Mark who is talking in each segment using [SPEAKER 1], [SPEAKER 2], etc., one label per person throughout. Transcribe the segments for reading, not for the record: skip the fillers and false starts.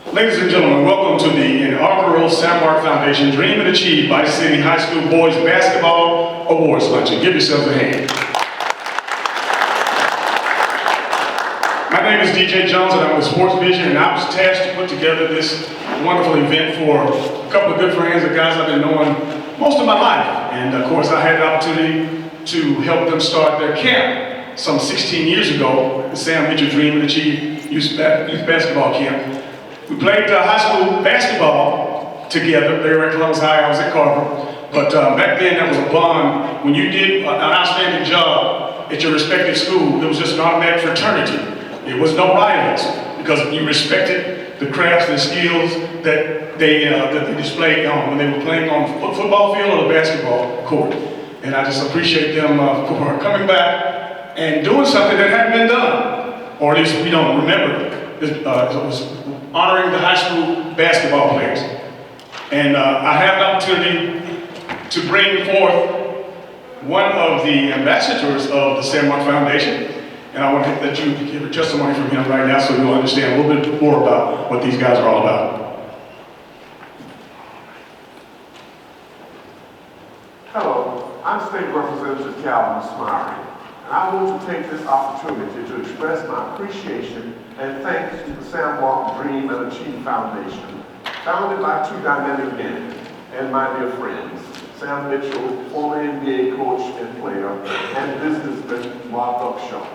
[SPEAKER 1] Ladies and gentlemen, welcome to the Inaugural SaMarc Foundation Dream and Achieve by City High School Boys Basketball Awards Luncheon. Give yourselves a hand. My name is DJ Jones and I'm with Sports Vision, and I was tasked to put together this wonderful event for a couple of good friends and guys I've been knowing most of my life. And of course I had the opportunity to help them start their camp some 16 years ago, the Sam Mitchell Dream and Achieve Youth Basketball Camp. We played high school basketball together. They were at Columbus High, I was at Carver. But back then, that was a bond. When you did an outstanding job at your respective school, it was just an automatic fraternity. It was no rivals, because you respected the crafts and skills that they displayed when they were playing on the football field or the basketball court. And I just appreciate them for coming back and doing something that hadn't been done, or at least we don't remember. It was honoring the high school basketball players. And I have the opportunity to bring forth one of the ambassadors of the SaMarc Foundation. And I want to let you give a testimony from him right now so you'll understand a little bit more about what these guys are all about.
[SPEAKER 2] Hello, I'm State Representative Calvin SaMarc. And I want to take this opportunity to express my appreciation and thanks to the SaMarc Dream and Achieve Foundation, founded by two dynamic men and my dear friends, Sam Mitchell, former NBA coach and player, and businessman Mark Upshaw.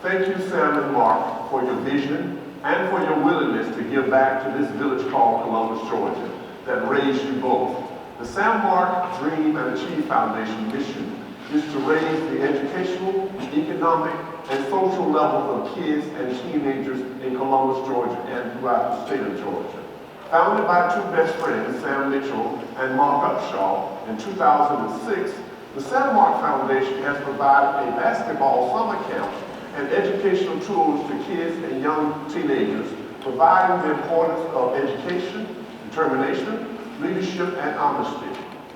[SPEAKER 2] Thank you, Sam and Mark, for your vision and for your willingness to give back to this village called Columbus, Georgia, that raised you both. The SaMarc Dream and Achieve Foundation mission is to raise the educational, economic, and social levels of kids and teenagers in Columbus, Georgia, and throughout the state of Georgia. Founded by two best friends, Sam Mitchell and Mark Upshaw, in 2006, the SaMarc Foundation has provided a basketball summer camp and educational tools to kids and young teenagers, providing the importance of education, determination, leadership, and honesty.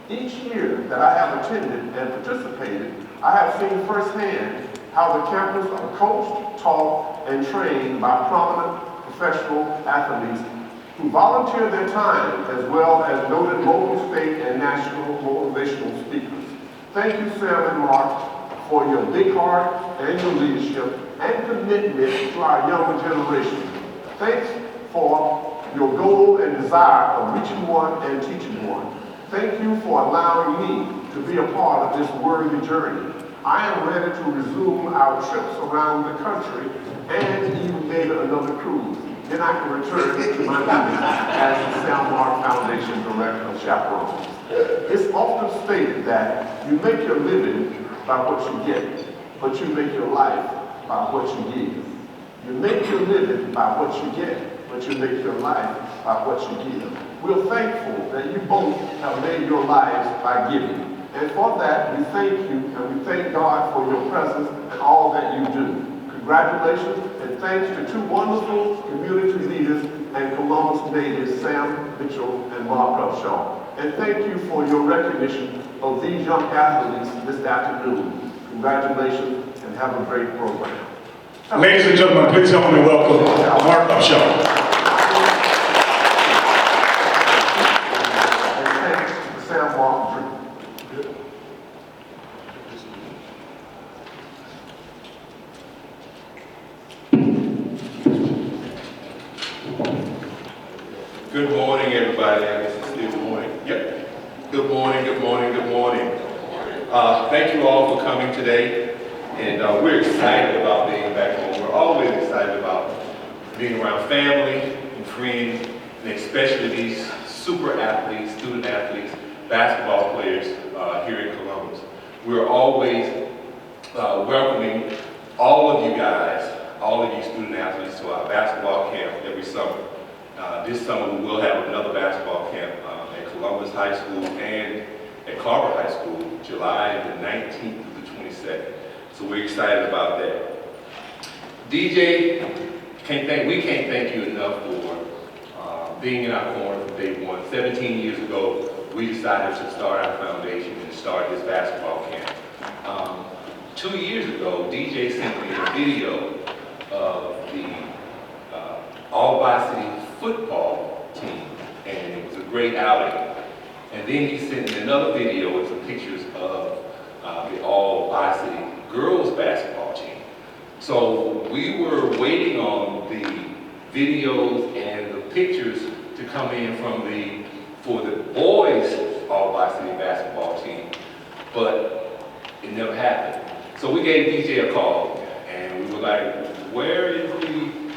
[SPEAKER 2] Each year that I have attended and participated, I have seen firsthand how the campus are coached, taught, and trained by prominent professional athletes who volunteer their time, as well as noted local, state, and national motivational speakers. Thank you, Sam and Mark, for your big heart and your leadership and commitment to our younger generation. Thanks for your goal and desire of reaching one and teaching one. Thank you for allowing me to be a part of this worthy journey. I am ready to resume our trips around the country and even maybe another cruise. Then I can return to my duties as the SaMarc Foundation Director of Chaperones. It's often stated that you make your living by what you get, but you make your life by what you give. You make your living by what you get, but you make your life by what you give. We're thankful that you both have made your lives by giving. And for that, we thank you and we thank God for your presence and all that you do. Congratulations and thanks to two wonderful community leaders and Columbus natives, Sam Mitchell and Mark Upshaw. And thank you for your recognition of these young athletes this afternoon. Congratulations and have a great program.
[SPEAKER 1] Ladies and gentlemen, please help me welcome Mark Upshaw.
[SPEAKER 3] Good morning, everybody. I guess it's still good morning. Yep. Good morning, good morning, good morning. Thank you all for coming today. And we're excited about being back home. We're always excited about being around family and friends, and especially these super athletes, student athletes, basketball players here in Columbus. We're always welcoming all of you guys, all of you student athletes to our basketball camp every summer. This summer we will have another basketball camp at Columbus High School and at Carver High School, July the 19th through the 22nd. So we're excited about that. DJ, we can't thank you enough for being in our corner from day one. 17 years ago, we decided to start our foundation and start this basketball camp. 2 years ago, DJ sent me a video of the all-varsity football team, and it was a great outing. And then he sent me another video with some pictures of the all-varsity girls basketball team. So we were waiting on the videos and the pictures to come in for the boys all-varsity basketball team, but it never happened. So we gave DJ a call, and we were like, where is the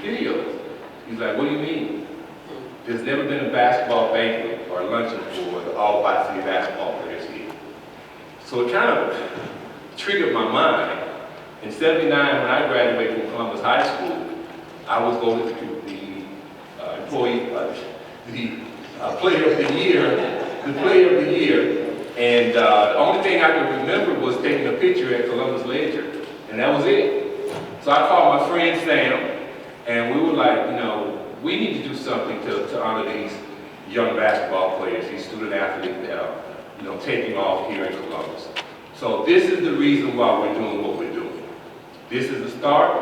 [SPEAKER 3] videos? He's like, what do you mean? There's never been a basketball banquet or luncheon for the all-varsity basketball players here. So it kind of triggered my mind. In '79, when I graduated from Columbus High School, I was voted the player of the year, and the only thing I could remember was taking a picture at Columbus Ledger, and that was it. So I called my friend Sam, and we were like, we need to do something to honor these young basketball players, these student athletes that are, taking off here in Columbus. So this is the reason why we're doing what we're doing. This is the start,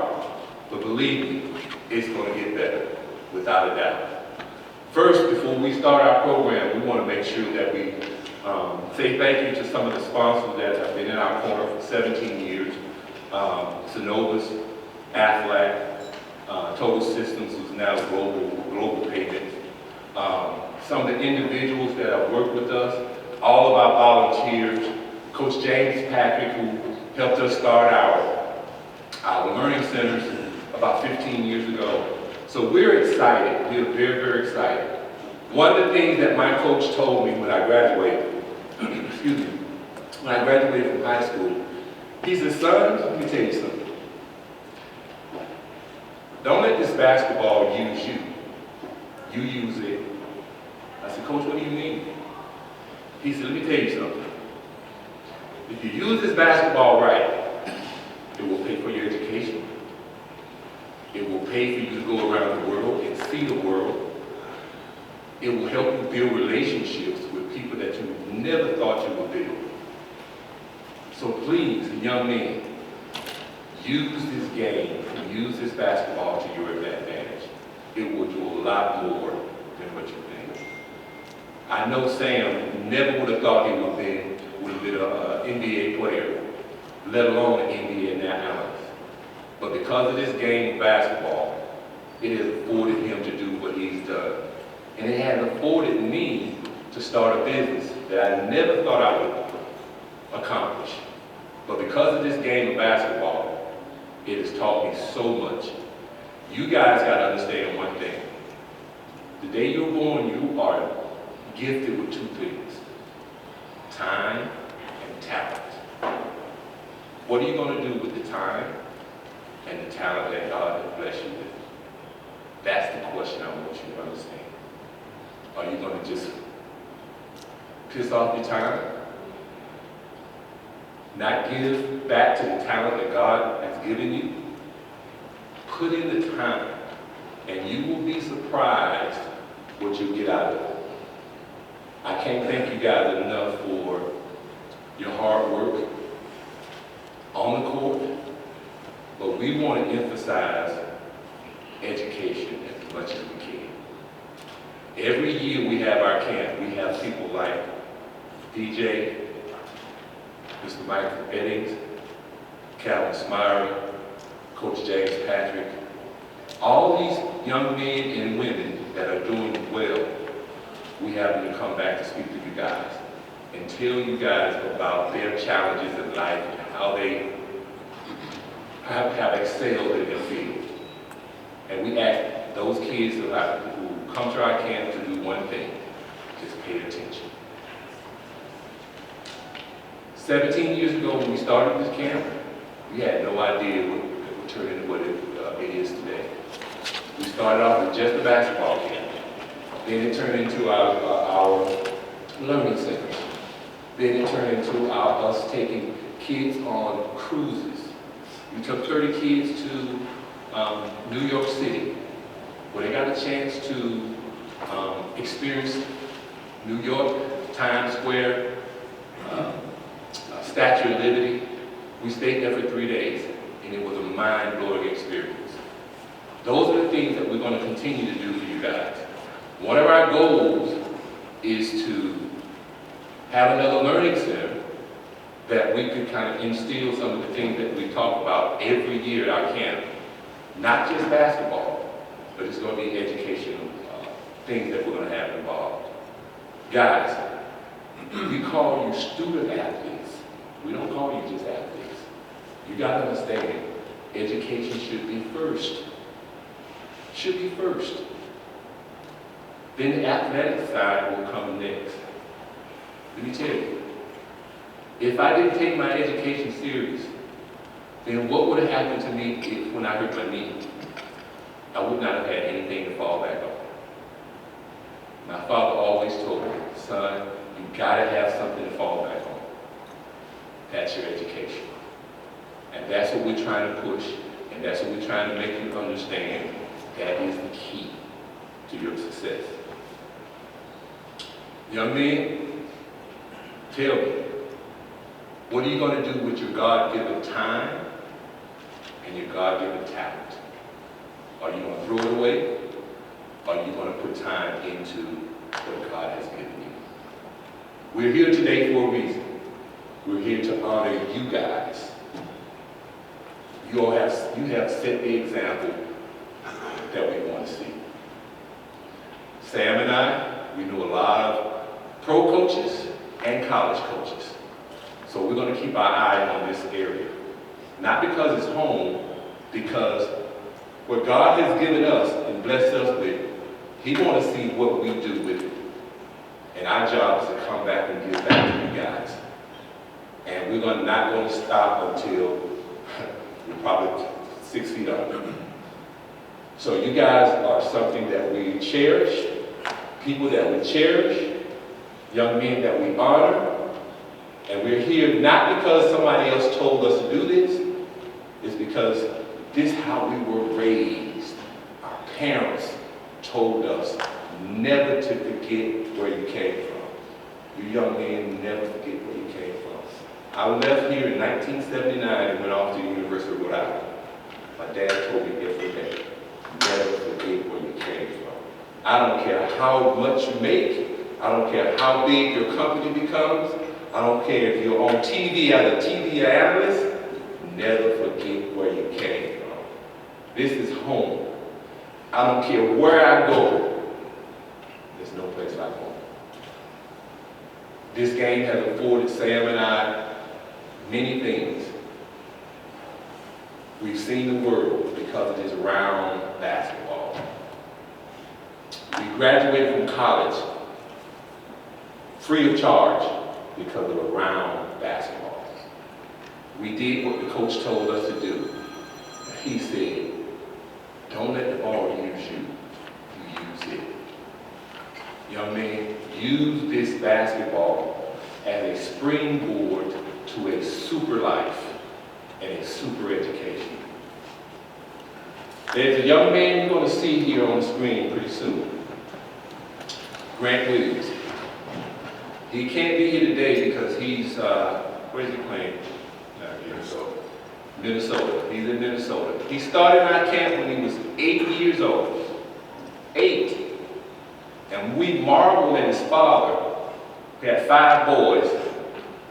[SPEAKER 3] but believe me, it's going to get better, without a doubt. First, before we start our program, we want to make sure that we say thank you to some of the sponsors that have been in our corner for 17 years. Synovus, Aflac, Total Systems, who's now global payments. Some of the individuals that have worked with us, all of our volunteers, Coach James Patrick, who helped us start our learning centers about 15 years ago. So we're excited. We're very, very excited. One of the things that my coach told me when I graduated, when I graduated from high school, he said, son, let me tell you something. Don't let this basketball use you. You use it. I said, Coach, what do you mean? He said, let me tell you something. If you use this basketball right, it will pay for your education. It will pay for you to go around the world and see the world. It will help you build relationships with people that you never thought you would build. So please, young men, use this game and use this basketball to your advantage. It will do a lot more than what you think. I know Sam never would have thought he would have been an NBA player, let alone an NBA analyst. But because of this game of basketball, it has afforded him to do what he's done. And it has afforded me to start a business that I never thought I would accomplish. But because of this game of basketball, it has taught me so much. You guys got to understand one thing. The day you're born, you are gifted with two things: time and talent. What are you going to do with the time and the talent that God has blessed you with? That's the question I want you to understand. Are you going to just piss off your time? Not give back to the talent that God has given you? Put in the time, and you will be surprised what you'll get out of it. I can't thank you guys enough for your hard work on the court, but we want to emphasize education as much as we can. Every year we have our camp, we have people like DJ, Mr. Michael Eddings, Calvin Smyrie, Coach James Patrick, all these young men and women that are doing well, we have them to come back to speak to you guys and tell you guys about their challenges in life and how they have excelled in their field. And we ask those kids who come to our camp to do one thing: just pay attention. 17 years ago when we started this camp, we had no idea what it would turn into what it is today. We started off with just a basketball camp. Then it turned into our learning centers. Then it turned into us taking kids on cruises. We took 30 kids to New York City, where they got a chance to experience New York, Times Square, Statue of Liberty. We stayed there for 3 days, and it was a mind-blowing experience. Those are the things that we're going to continue to do for you guys. One of our goals is to have another learning center that we could kind of instill some of the things that we talk about every year at our camp. Not just basketball, but it's going to be educational things that we're going to have involved. Guys, we call you student athletes. We don't call you just athletes. You got to understand, education should be first. Should be first. Then the athletic side will come next. Let me tell you, if I didn't take my education serious, then what would have happened to me when I hurt my knee? I would not have had anything to fall back on. My father always told me, son, you gotta have something to fall back on. That's your education. And that's what we're trying to push, and that's what we're trying to make you understand. That is the key to your success. Young men, tell me, what are you going to do with your God-given time and your God-given talent? Are you going to throw it away? Or are you going to put time into what God has given you? We're here today for a reason. We're here to honor you guys. You have set the example that we want to see. Sam and I, we know a lot of pro coaches and college coaches. So we're going to keep our eye on this area. Not because it's home, because what God has given us and blessed us with, He wants to see what we do with it. And our job is to come back and give back to you guys. And we're not going to stop until we're probably 6 feet under. So you guys are something that we cherish, people that we cherish, young men that we honor. And we're here not because somebody else told us to do this. It's because this is how we were raised. Our parents told us never to forget where you came from. You young men, never forget where you came from. I left here in 1979 and went off to the University of Rhode Island. My dad told me every day, never forget where you came from. I don't care how much you make. I don't care how big your company becomes. I don't care if you're on TV as a TV analyst. Never forget where you came from. This is home. I don't care where I go. There's no place like home. This game has afforded Sam and I many things. We've seen the world because it is around basketball. We graduated from college free of charge because of around basketball. We did what the coach told us to do. He said, don't let the ball use you, you use it. Young man, use this basketball as a springboard to a super life and a super education. There's a young man you're going to see here on the screen pretty soon. Grant Williams. He can't be here today because he's, where's he playing? Minnesota. He's in Minnesota. He started our camp when he was 8 years old. 8. And we marveled at his father. He had 5 boys.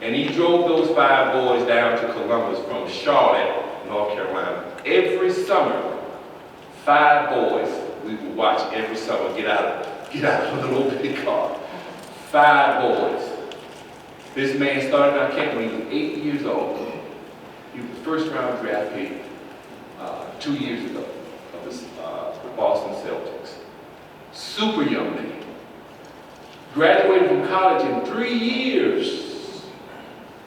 [SPEAKER 3] And he drove those 5 boys down to Columbus from Charlotte, North Carolina. Every summer, 5 boys we would watch every summer get out of a little bitty car. 5 boys. This man started our camp when he was 8 years old. He was the first round draft pick 2 years ago of the Boston Celtics. Super young man. Graduated from college in 3 years.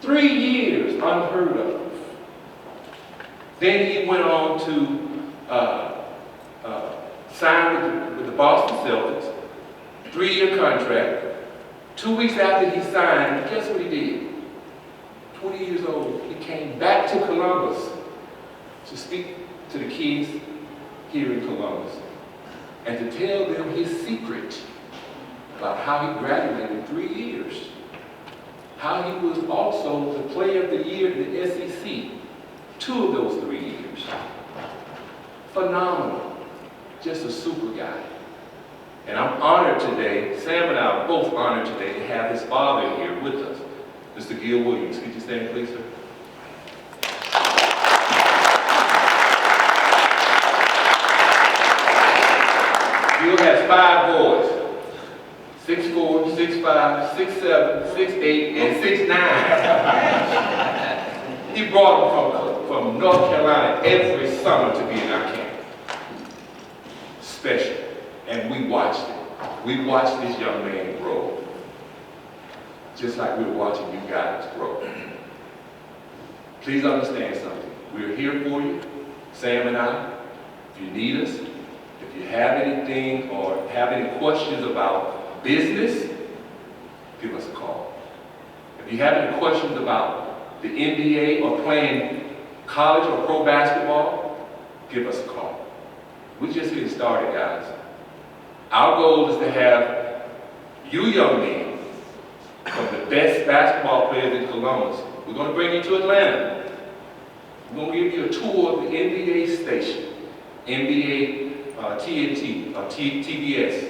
[SPEAKER 3] 3 years, unheard of. Then he went on to sign with the Boston Celtics. 3-year contract. 2 weeks after he signed, guess what he did? 20 years old, he came back to Columbus to speak to the kids here in Columbus and to tell them his secret about how he graduated in 3 years. How he was also the player of the year in the SEC 2 of those 3 years. Phenomenal. Just a super guy. And I'm honored today, Sam and I are both honored today to have his father here with us, Mr. Gil Williams. Could you stand, please, sir? Gil has 5 boys, 6'4", 6'5", 6'7", 6'8", and 6'9". He brought them from North Carolina every summer to be in our camp. Special. And we watched it. We watched this young man grow. Just like we're watching you guys grow. Please understand something. We're here for you, Sam and I. If you need us, if you have anything or have any questions about business, give us a call. If you have any questions about the NBA or playing college or pro basketball, give us a call. We're just getting started, guys. Our goal is to have you young men, from the best basketball players in Columbus. We're going to bring you to Atlanta. We're going to give you a tour of the NBA station, NBA TNT, TBS,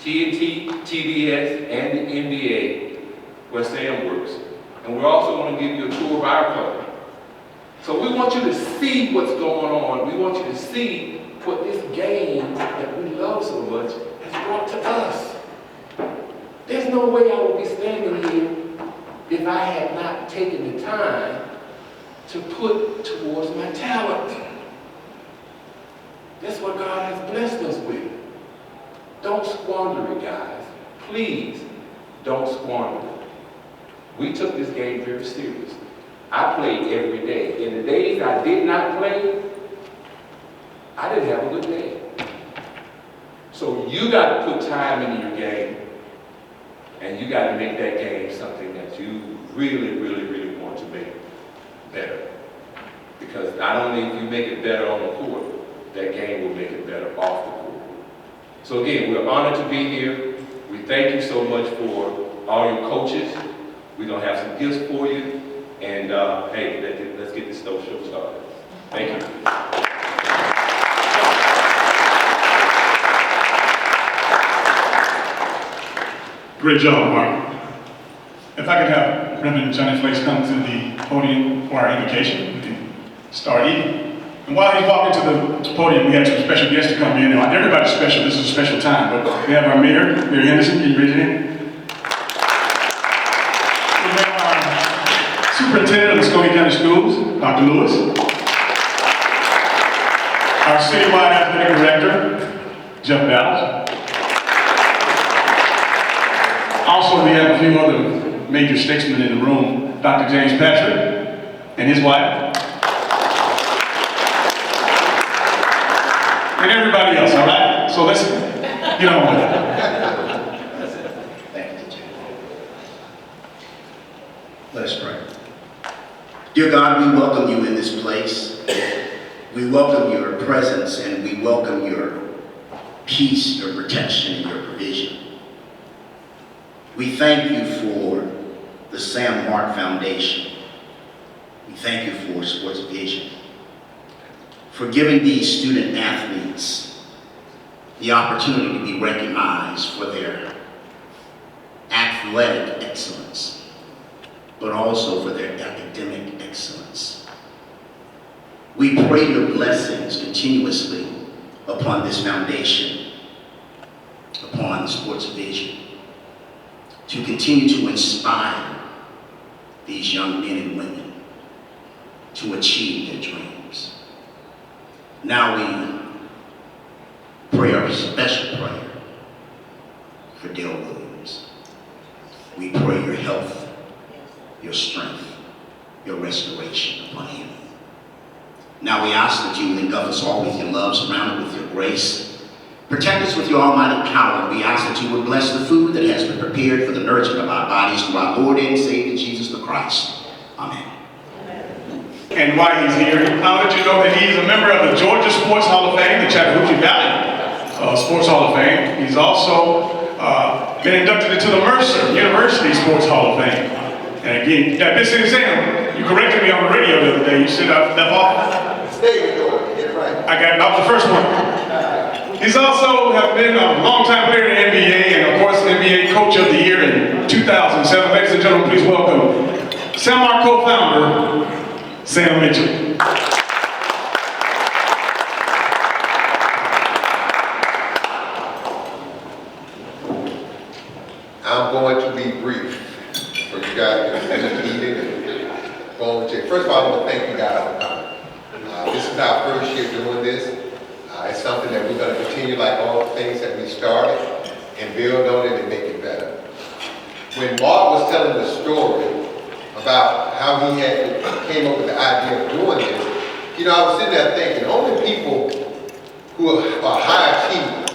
[SPEAKER 3] TNT, TBS, and the NBA, where Sam works. And we're also going to give you a tour of our company. So we want you to see what's going on. We want you to see what this game that we love so much has brought to us. There's no way I would be standing here if I had not taken the time to put towards my talent. That's what God has blessed us with. Don't squander it, guys. Please, don't squander it. We took this game very seriously. I played every day. In the days I did not play, I didn't have a good day. So you got to put time into your game, and you got to make that game something that you really, really, really want to make better. Because not only if you make it better on the court, that game will make it better off the court. So again, we're honored to be here. We thank you so much for all your coaches. We're going to have some gifts for you. And hey, let's get this show started. Thank you.
[SPEAKER 1] Great job, Mark. If I could have Reverend Johnny Flakes come to the podium for our invocation, we can start eating. And while he's walking to the podium, we have some special guests to come in. Now, everybody's special. This is a special time. But we have our Mayor Henderson. Can you raise your hand? We have our Superintendent of the Skokie County Schools, Dr. Lewis. Our Citywide Athletic Director, Jeff Dallas. Also, we have a few other major statesmen in the room, Dr. James Patrick and his wife. And everybody else, all right? So let's get on with it.
[SPEAKER 4] Thank you, Jay. Let us pray. Dear God, we welcome you in this place. We welcome your presence, and we welcome your peace, your protection, and your provision. We thank you for the SaMarc Foundation. We thank you for Sports Vision, for giving these student athletes the opportunity to be recognized for their athletic excellence, but also for their academic excellence. We pray your blessings continuously upon this foundation, upon Sports Vision, to continue to inspire these young men and women to achieve their dreams. Now we pray our special prayer for Dale Williams. We pray your health, your strength, your restoration upon him. Now we ask that you engulf us all with your love, surrounded with your grace. Protect us with your almighty power. We ask that you would bless the food that has been prepared for the nourishment of our bodies through our Lord and Savior Jesus the Christ. Amen.
[SPEAKER 1] And while he's here, I'll let you know that he's a member of the Georgia Sports Hall of Fame, the Chattahoochee Valley Sports Hall of Fame. He's also been inducted into the Mercer University Sports Hall of Fame. And again, this is Sam. You corrected me on the radio the other day. You said I left off.
[SPEAKER 5] There you go. Get it right.
[SPEAKER 1] I got off the first one. He's also have been a longtime player in the NBA and, of course, NBA Coach of the Year in 2007. Ladies and gentlemen, please welcome SaMarc co-founder, Sam Mitchell.
[SPEAKER 5] I'm going to be brief for you guys to finish eating and go on to. First of all, I want to thank you guys for coming. This is our first year doing this. It's something that we're going to continue, like all the things that we started, and build on it and make it better. When Mark was telling the story about how he came up with the idea of doing this, you know, I was sitting there thinking, only people who are high achievers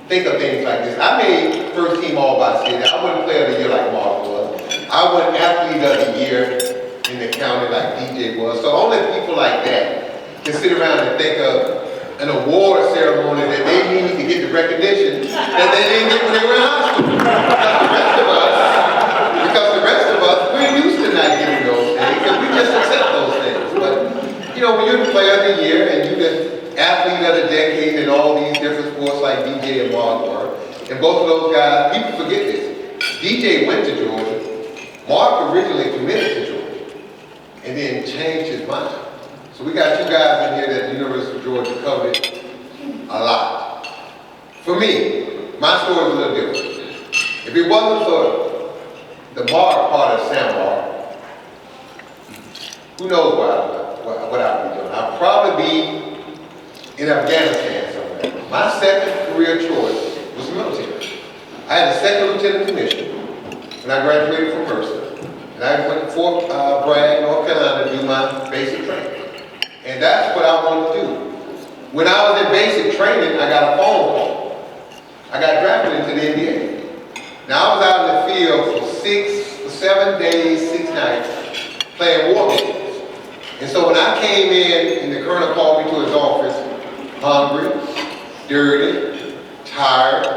[SPEAKER 5] think of things like this. I made first team all by city. I wasn't player of the year like Mark was. I wasn't athlete of the year in the county like DJ was. So only people like that can sit around and think of an award ceremony that they need to get the recognition that they didn't get when they were in high school. Because the rest of us, we're used to not getting those things, and we just accept those things. But, you know, when you're the player of the year and you're the athlete of the decade in all these different sports like DJ and Mark were, and both of those guys, people forget this. DJ went to Georgia. Mark originally committed to Georgia and then changed his mind. So we got two guys in here that the University of Georgia covered a lot. For me, my story is a little different. If it wasn't for the Mark part of SaMarc, who knows what I would be doing. I'd probably be in Afghanistan somewhere. My second career choice was the military. I had a second lieutenant commission when I graduated from Mercer. And I went to Fort Bragg, North Carolina to do my basic training. And that's what I wanted to do. When I was in basic training, I got a phone call. I got drafted into the NBA. Now I was out in the field for 7 days, 6 nights, playing war games. And so when I came in and the colonel called me to his office, hungry, dirty, tired,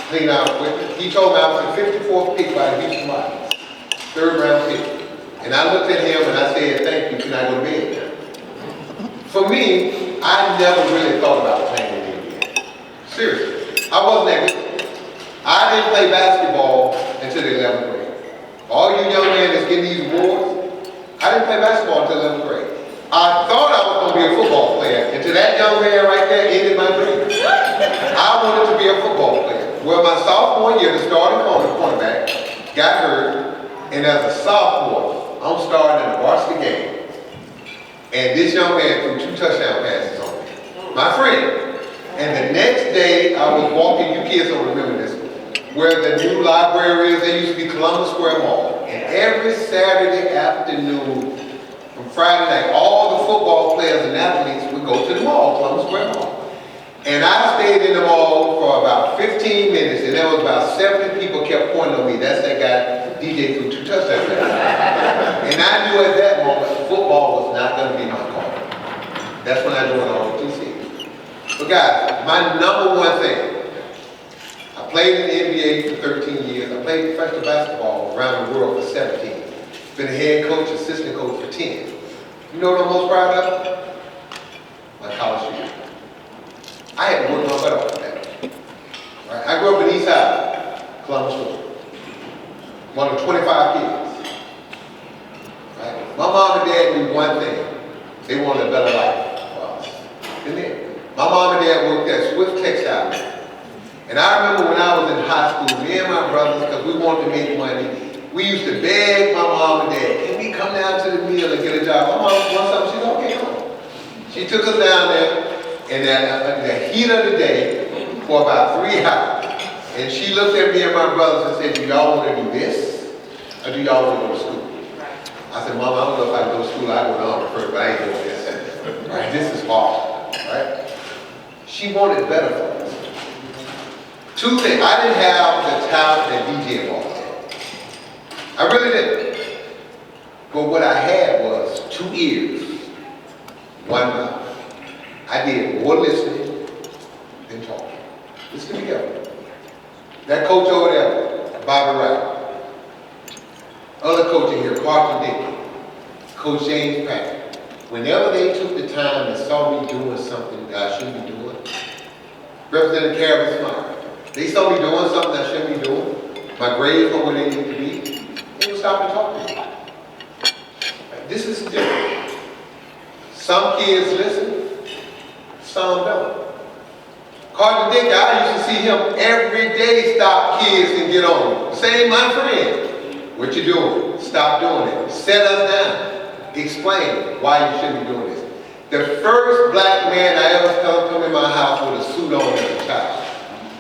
[SPEAKER 5] clean out quick, he told me I was the 54th pick by the Houston Rockets, 3rd round pick. And I looked at him and I said, thank you, can I go to bed? For me, I never really thought about playing in the NBA. Seriously, I wasn't that good. I didn't play basketball until the 11th grade. All you young men that's getting these awards, I didn't play basketball until 11th grade. I thought I was going to be a football player until that young man right there ended my dream. I wanted to be a football player. Well, my sophomore year, the starting cornerback got hurt, and as a sophomore, I'm starting in a varsity game. And this young man threw 2 touchdown passes on me. My friend. And the next day, I was walking, you kids don't remember this, where the new library is. There used to be Columbus Square Mall. And every Saturday afternoon, from Friday night, all the football players and athletes would go to the mall, Columbus Square Mall. And I stayed in the mall for about 15 minutes, and there was about 70 people kept pointing on me. That's that guy, DJ, threw 2 touchdown passes. And I knew at that moment, football was not going to be my call. That's when I joined ROTC. But guys, my number one thing, I played in the NBA for 13 years. I played professional basketball around the world for 17. Been a head coach, assistant coach for 10. You know what I'm most proud of? My college years. I had to work my butt off for that. Right? I grew up in East Side, Columbus, Georgia. One of 25 kids. Right? My mom and dad knew one thing. They wanted a better life for us. Didn't they? My mom and dad worked at Swift Textile. And I remember when I was in high school, me and my brothers, because we wanted to make money, we used to beg my mom and dad, can we come down to the mill and get a job? My mom wanted something, she said, okay, come on. She took us down there in the heat of the day for about 3 hours. And she looked at me and my brothers and said, do y'all want to do this? Or do y'all want to go to school? I said, Mom, I don't know if I can go to school. I go to Army first, but I ain't doing this. Right? This is hard. Right? She wanted better for us. 2 things. I didn't have the talent that DJ Ball had. I really didn't. But what I had was 2 ears, 1 mouth. I did more listening than talking. Let's get together. That coach over there, Bobby Wright. Other coach in here, Carter Dickey. Coach James Patrick. Whenever they took the time and saw me doing something that I shouldn't be doing, Representative Karen SaMarc. They saw me doing something I shouldn't be doing. My grades weren't where they need to be. They would stop and talk to me. This is different. Some kids listen, some don't. Carter Dick, I used to see him every day stop kids and get on them. Saying, my friend, what you doing? Stop doing it. Set us down. Explain why you shouldn't be doing this. The first black man I ever saw come in my house with a suit on as a child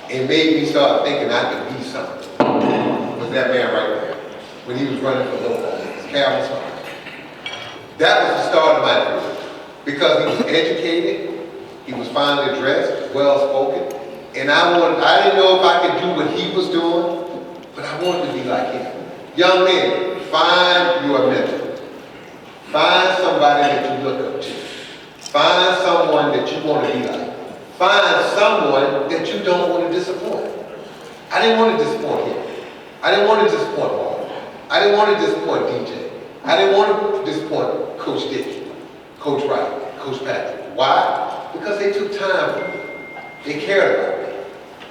[SPEAKER 5] and made me start thinking I could be something was that man right there when he was running for local office, Calvin Smart. That was the start of my career because he was educated, he was finely dressed, well-spoken, and I didn't know if I could do what he was doing, but I wanted to be like him. Young men, find your mentor. Find somebody that you look up to. Find someone that you want to be like. Find someone that you don't want to disappoint. I didn't want to disappoint him. I didn't want to disappoint Mark. I didn't want to disappoint DJ. I didn't want to disappoint Coach Dick, Coach Wright, Coach Patrick. Why? Because they took time for me. They cared about me.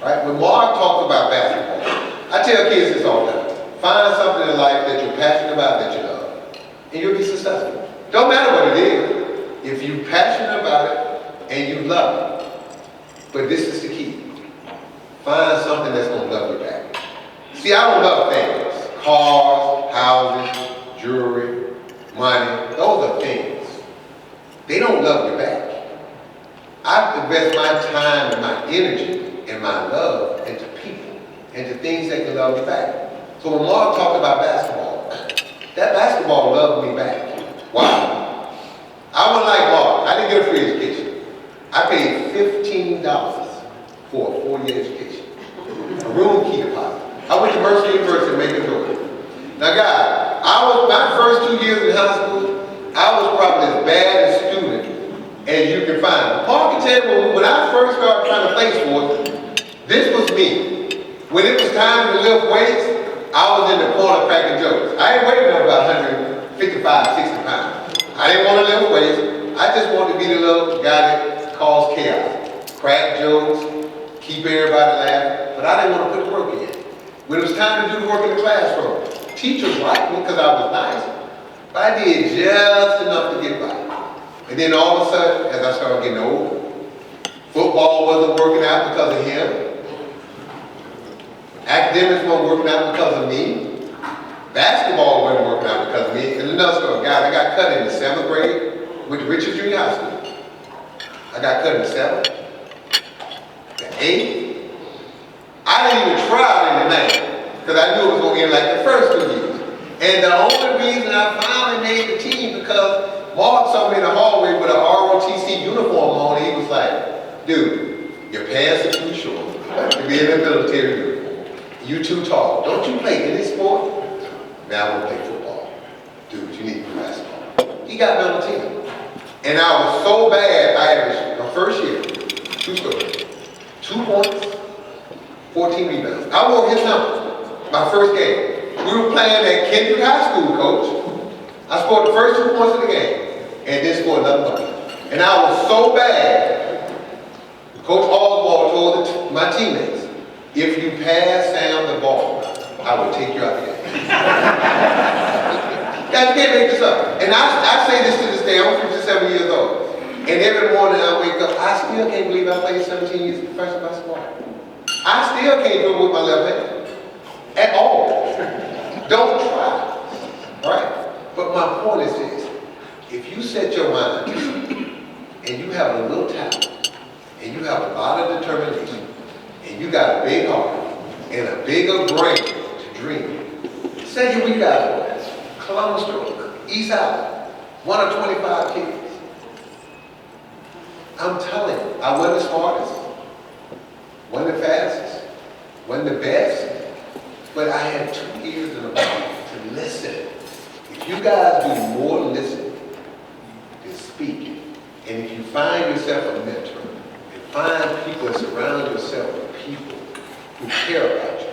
[SPEAKER 5] Right? When Mark talks about basketball, I tell kids this all the time. Find something in life that you're passionate about that you love, and you'll be successful. Don't matter what it is. If you're passionate about it and you love it, but this is the key. Find something that's going to love you back. See, I don't love things. Cars, houses, jewelry, money. Those are things. They don't love you back. I invest my time and my energy and my love into people, into things that can love me back. So when Mark talked about basketball, that basketball loved me back. Why? I wasn't like Mark. I didn't get a free education. I paid $15 for a 4-year education. A room key deposit. I went to Mercer University in Macon, Georgia. Now guys, my first 2 years in high school, I was probably as bad a student as you can find. Paul can tell you, when I first started trying to play sports, this was me. When it was time to lift weights, I was in the corner cracking jokes. I ain't weighing about 155, 60 pounds. I didn't want to lift weights. I just wanted to be the little guy that caused chaos. Crack jokes, keep everybody laughing, but I didn't want to put the work in. When it was time to do the work in the classroom, teachers liked me because I was nice, but I did just enough to get by. And then all of a sudden, as I started getting older, football wasn't working out because of him. Academics weren't working out because of me. Basketball wasn't working out because of me. And another story, guys, I got cut in the 7th grade with Richard Junior High School. I got cut in the 7th, the 8th. I didn't even try in the 9th because I knew it was going to end like the first 2 years. And the only reason I finally made the team because Mark saw me in the hallway with an ROTC uniform on, and he was like, dude, your pants are too short to be in the military uniform. You too tall. Don't you play any sport? Man, I want to play football. Dude, you need to play basketball. He got me on the team. And I was so bad, I averaged my first year, 2 scores, 2 points, 14 rebounds. I wore his number, my first game. We were playing at Kendrick High School, coach. I scored the first 2 points of the game, and then scored another one. And I was so bad, Coach Oswald told my teammates, if you pass Sam the ball, I will take you out of the game. Guys, you can't make this up. And I say this to this day, I'm 57 years old. And every morning I wake up, I still can't believe I played 17 years of professional basketball. I still can't do it with my left hand. At all. Don't try. Right? But my point is this. If you set your mind to something, and you have a little talent, and you have a lot of determination, and you got a big heart, and a bigger brain to dream, say here we got Columbus Stroke, East Island, 1 of 25 kids. I'm telling you, I wasn't the smartest, wasn't the fastest, wasn't the best, but I had 2 ears and a mouth to listen. If you guys do more listening than speaking, and if you find yourself a mentor, and find people and surround yourself with people who care about you,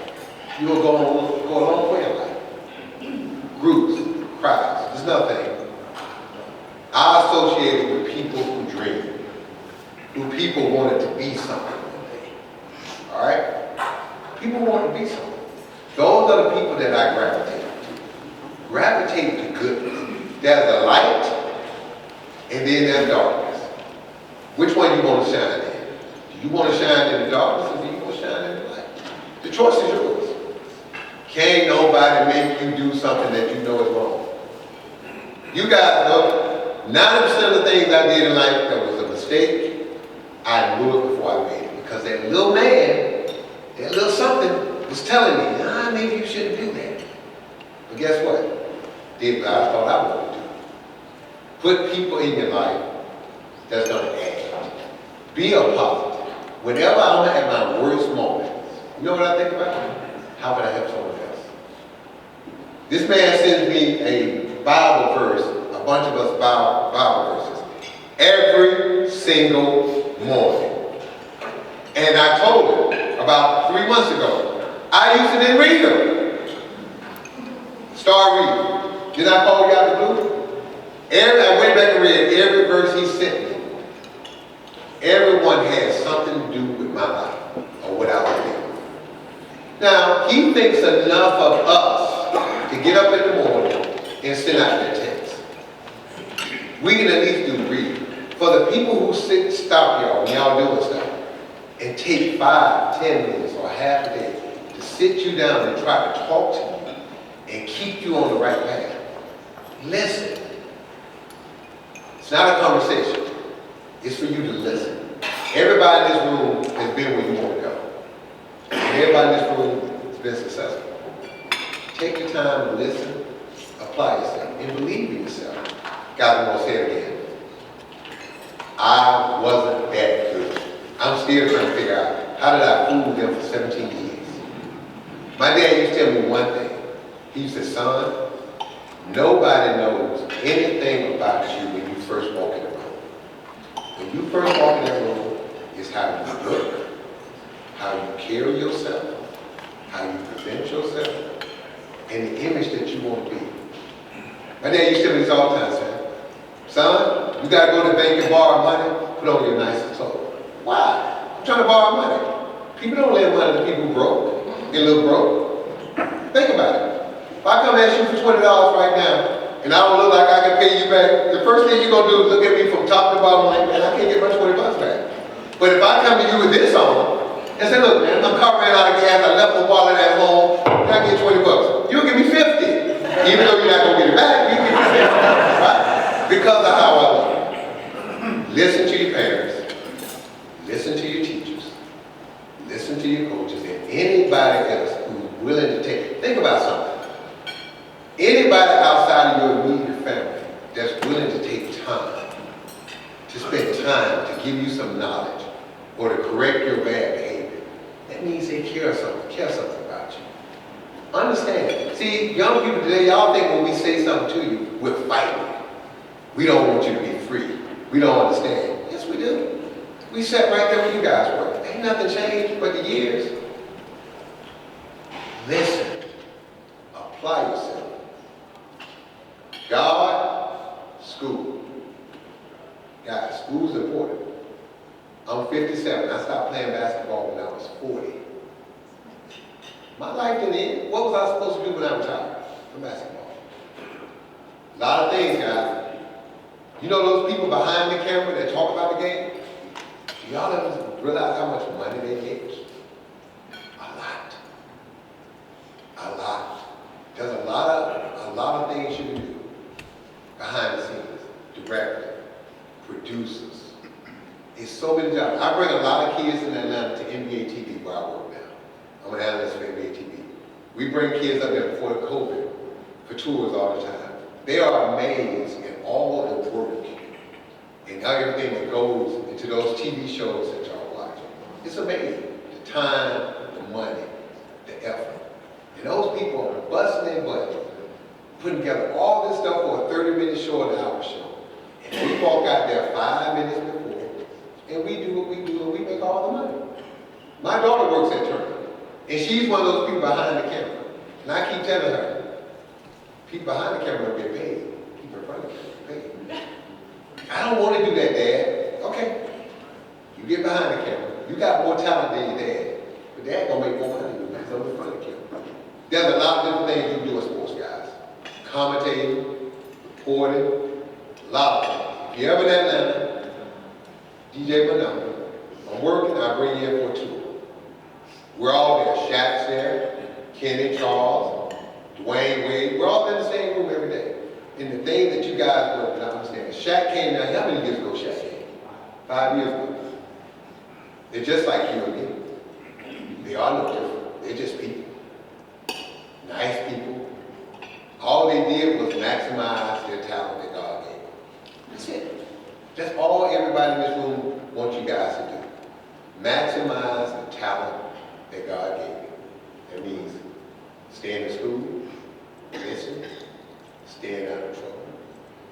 [SPEAKER 5] you will go a long way in life. Groups, crowds, there's nothing. I associated with people who dream, who people wanted to be something one day. People want to be something. Those are the people that I gravitate to. Gravitate to goodness. There's a light, and then there's darkness. Which one you want to shine in? Do you want to shine in the darkness, or do you want to shine in the light? The choice is yours. Can't nobody make you do something that you know is wrong. You guys know 90% of the things I did in life that was a mistake, I knew it before I made it. Because that little man, that little something was telling me, maybe you shouldn't do that. But guess what? Did what I thought I wanted to do. Put people in your life that's going to add. Be a positive. Whenever I'm at my worst moment, you know what I think about? How can I help someone else? This man sends me a Bible verse, a bunch of us Bible verses, every single morning. And I told him about 3 months ago, I used to didn't read them. Start reading. Did I call you out the blue? I went back and read every verse he sent me. Everyone has something to do with my life, or what I was doing. Now, he thinks enough of us to get up in the morning and send out their text. We can at least do reading. For the people who stop y'all when y'all doing stuff, and take 5, 10 minutes, or half a day to sit you down and try to talk to you and keep you on the right path. Listen. It's not a conversation. It's for you to listen. Everybody in this room has been where you want to go. And everybody in this room has been successful. Take the time to listen, apply yourself, and believe in yourself. God, I'm going to say it again. I wasn't that good. I'm still trying to figure out how did I fool them for 17 years. My dad used to tell me one thing. He used to say, son, nobody knows anything about you when you first walk in the room. When you first walk in that room, it's how you look, how you carry yourself, how you present yourself, and the image that you want to be. My dad used to tell me this all the time, son, you got to go to the bank and borrow money, put on your nicest clothes. Why? I'm trying to borrow money. People don't lend money to people who broke. They look broke. Think about it. If I come ask you for $20 right now, and I don't look like I can pay you back, the first thing you're going to do is look at me from top to bottom like, man, I can't get my $20 back. But if I come to you with this on, and say, look, man, my car ran out of gas, I left my wallet at home, can I get $20? You'll give me 50. Even though you're not going to get it back, you give me 50. Right? Because of how I look. Listen to your parents. Listen to your teachers. Listen to your coaches and anybody else who's willing to take. Think about something. Anybody outside of your immediate family that's willing to take time, to spend time to give you some knowledge or to correct your bad behavior, that means they care something about you. Understand. See, young people today, y'all think when we say something to you, we're fighting. We don't want you to be free. We don't understand. Yes, we do. We sat right there where you guys were. Ain't nothing changed but the years. Listen. Apply yourself. God, school. Guys, school's important. I'm 57. I stopped playing basketball when I was 40. My life didn't end. What was I supposed to do when I retired from basketball? A lot of things, guys. You know those people behind the camera that talk about the game? Do y'all ever realize how much money they get? A lot. A lot. There's a lot of things you can do behind the scenes. Director, producers. It's so many jobs. I bring a lot of kids in Atlanta to NBA TV where I work now. I'm an analyst for NBA TV. We bring kids up there before the COVID for tours all the time. They are amazed at all the work and everything that goes into those TV shows that y'all watch. It's amazing. The time, the money, the effort. And those people are busting their butts, putting together all this stuff for a 30-minute show or an hour show. And we walk out there 5 minutes before, and we do what we do, and we make all the money. My daughter works at Turner, and she's one of those people behind the camera. And I keep telling her, people behind the camera don't get paid. People in front of the camera get paid. I don't want to do that, Dad. Okay. You get behind the camera. You got more talent than your dad. But Dad gonna make more money than you, man. There's a lot of different things you can do in sports, guys. Commentating, reporting, a lot of things. If you're ever in Atlanta, DJ my number. I'm working, I'll bring you in for a tour. We're all there. Shaq's there, Kenny, Charles, Dwayne Wade. We're all in the same room every day. And the thing that you guys will not understand, Shaq came down, how many years ago Shaq came? 5 years ago. They're just like you and me. They are no different. They're just people. Nice people. All they did was maximize their talent that God gave them. That's it. That's all everybody in this room wants you guys to do. Maximize the talent that God gave you. That means staying in school, listen, staying out of trouble.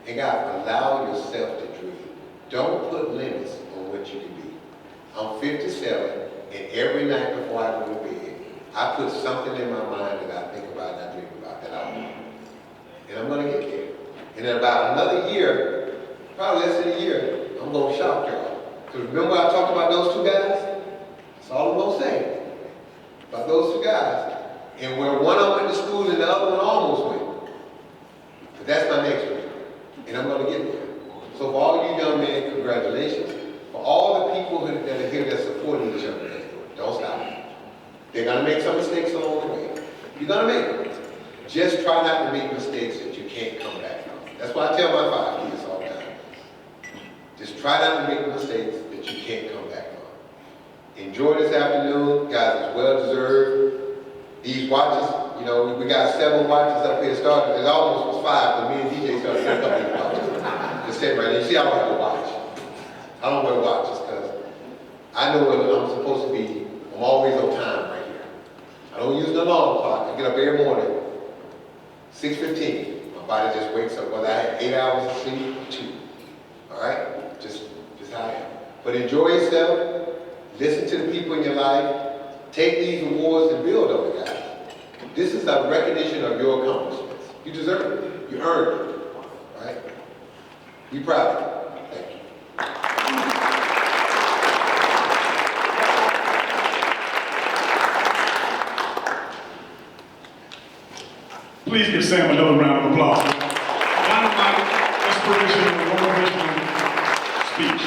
[SPEAKER 5] And God, allow yourself to dream. Don't put limits on what you can be. I'm 57, and every night before I go to bed, I put something in my mind that I think about and I dream about that I want. And I'm going to get there. And in about another year, probably less than a year, I'm going to shock y'all. Because remember I talked about those two guys? That's all I'm going to say. About those two guys. And where one of them went to school and the other one almost went. But that's my next one. And I'm going to get there. So for all you young men, congratulations. For all the people that are here that supporting each other, don't stop. They're going to make some mistakes along the way. You're going to make them. Just try not to make mistakes that you can't come back from. That's why I tell my 5 kids all the time. Just try not to make mistakes that you can't come back from. Enjoy this afternoon. Guys, it's well deserved. These watches, you know, we got 7 watches up here started. It almost was 5, but me and DJ started setting up these watches. Just sitting right there. You see, I don't have a watch. I don't wear watches because I know when I'm supposed to be. I'm always on time right here. I don't use the alarm clock. I get up every morning, 6:15. My body just wakes up, whether I had 8 hours of sleep or 2. All right? Just how I am. But enjoy yourself. Listen to the people in your life. Take these awards and build on it, guys. This is a recognition of your accomplishments. You deserve it. You earned it. All right? Be proud of it. Thank you.
[SPEAKER 1] Please give Sam another round of applause. Dynamite, inspirational, motivational speech.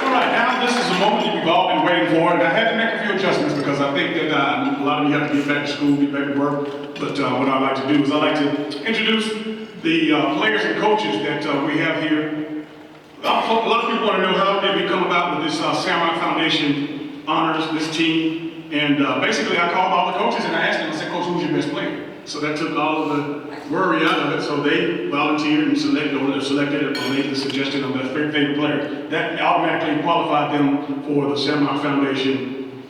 [SPEAKER 1] All right, now this is a moment that we've all been waiting for, and I had to make a few adjustments because I think that a lot of you have to get back to school, get back to work. But what I like to do is I like to introduce the players and coaches that we have here. A lot of people want to know how did we come about with this SaMarc Foundation honors, this team. And basically I called all the coaches and I asked them, I said, Coach, who's your best player? So that took all of the worry out of it. So they volunteered and selected or made the suggestion of their favorite player. That automatically qualified them for the SaMarc Foundation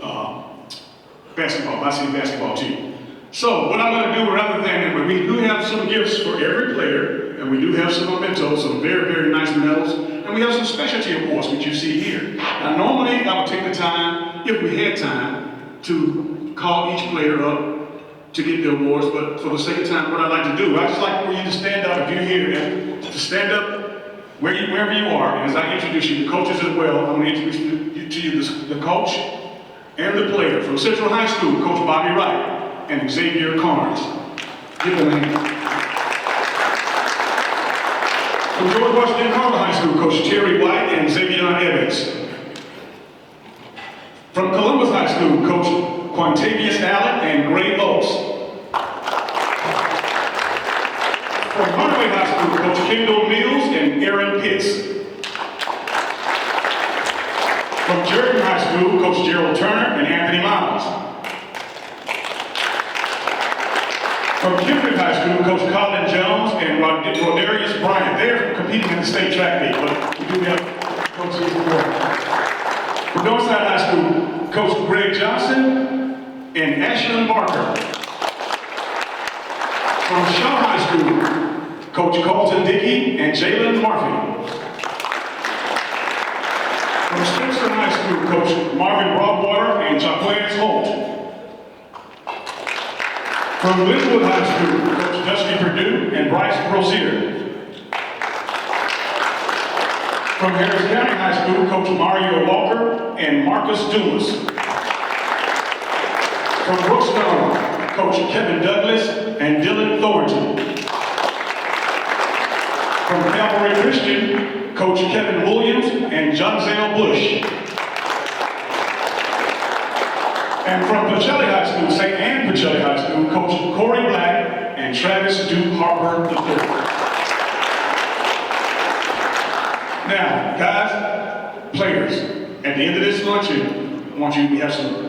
[SPEAKER 1] varsity basketball team. So what I'm going to do, rather than, we do have some gifts for every player, and we do have some mementos, some very, very nice medals, and we have some specialty awards, which you see here. Now normally I would take the time, if we had time, to call each player up to get the awards, but for the sake of time, what I'd like to do, I just like for you to stand up, if you're here, to stand up wherever you are, and as I introduce you, the coaches as well, I'm going to introduce to you the coach and the player. From Central High School, Coach Bobby Wright and Xavier Carnes. Give them a hand. From George Washington Carver High School, Coach Terry White and Xavier Evans. From Columbus High School, Coach Quantavious Allen and Gray Oaks. From Hardaway High School, Coach Kendall Mills and Aaron Pitts. From Jerry High School, Coach Gerald Turner and Anthony Miles. From Kiffin High School, Coach Colin Jones and Rodarius Bryant. They're competing in the state track meet, but we do have coaches as well. From Northside High School, Coach Greg Johnson and Ashlyn Barker. From Shaw High School, Coach Colton Dickey and Jalen Murphy. From Spencer High School, Coach Marvin Broadwater and Jaquez Holt. From Glenwood High School, Coach Dusty Perdue and Bryce Rozier. From Harris County High School, Coach Mario Walker and Marcus Dumas. From Brookstone, Coach Kevin Douglas and Dylan Thornton. From Calvary Christian, Coach Kevin Williams and Jonzel Bush. And from Pacelli High School, St. Anne Pacelli High School, Coach Corey Black and Travis Duke Harper III. Now, guys, players, at the end of this luncheon, we have some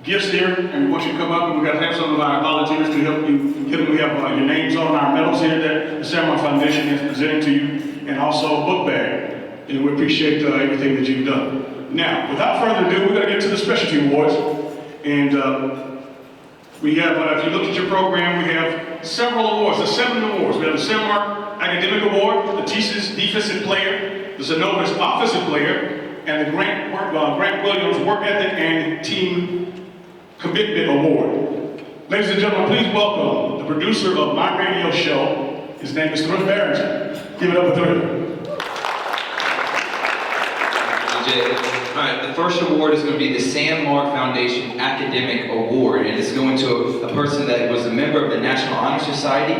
[SPEAKER 1] gifts here, and we want you to come up, and we're going to have some of our volunteers to help you get them. We have your names on our medals here that the SaMarc Foundation is presenting to you, and also a book bag. And we appreciate everything that you've done. Now, without further ado, we're going to get to the specialty awards. And we have, if you look at your program, we have several awards, there's 7 awards. We have the SaMarc Academic Award, the TSIS Defensive Player, the Synovus Offensive Player, and the Grant Williams Work Ethic and Team Commitment Award. Ladies and gentlemen, please welcome the producer of my radio show. His name is Thrift Barrington. Give it up for Thrift.
[SPEAKER 6] All right, the first award is going to be the SaMarc Foundation Academic Award, and it's going to a person that was a member of the National Honor Society.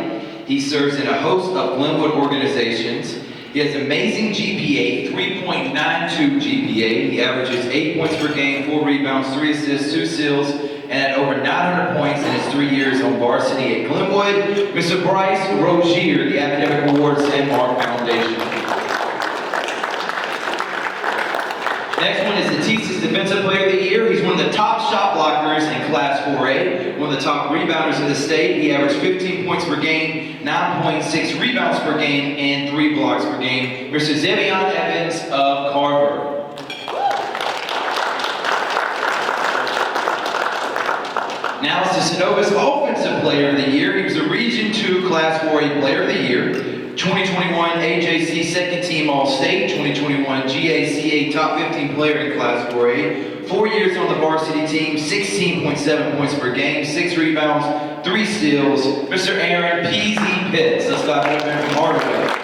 [SPEAKER 6] He serves in a host of Glenwood organizations. He has amazing GPA, 3.92 GPA. He averages 8 points per game, 4 rebounds, 3 assists, 2 steals, and had over 900 points in his 3 years on varsity at Glenwood. Mr. Bryce Rozier, the Academic Award, SaMarc Foundation. Next one is the TSIS Defensive Player of the Year. He's one of the top shot blockers in Class 4A, one of the top rebounders in the state. He averaged 15 points per game, 9.6 rebounds per game, and 3 blocks per game. Mr. Zevion Evans of Carver. Now it's the Synovus Offensive Player of the Year. He was a Region 2 Class 4A Player of the Year. 2021 AJC Second Team All-State, 2021 GACA Top 15 Player in Class 4A, 4 years on the varsity team, 16.7 points per game, 6 rebounds, 3 steals, Mr. Aaron Peasy Pitts. Let's clap it up there from Hardaway.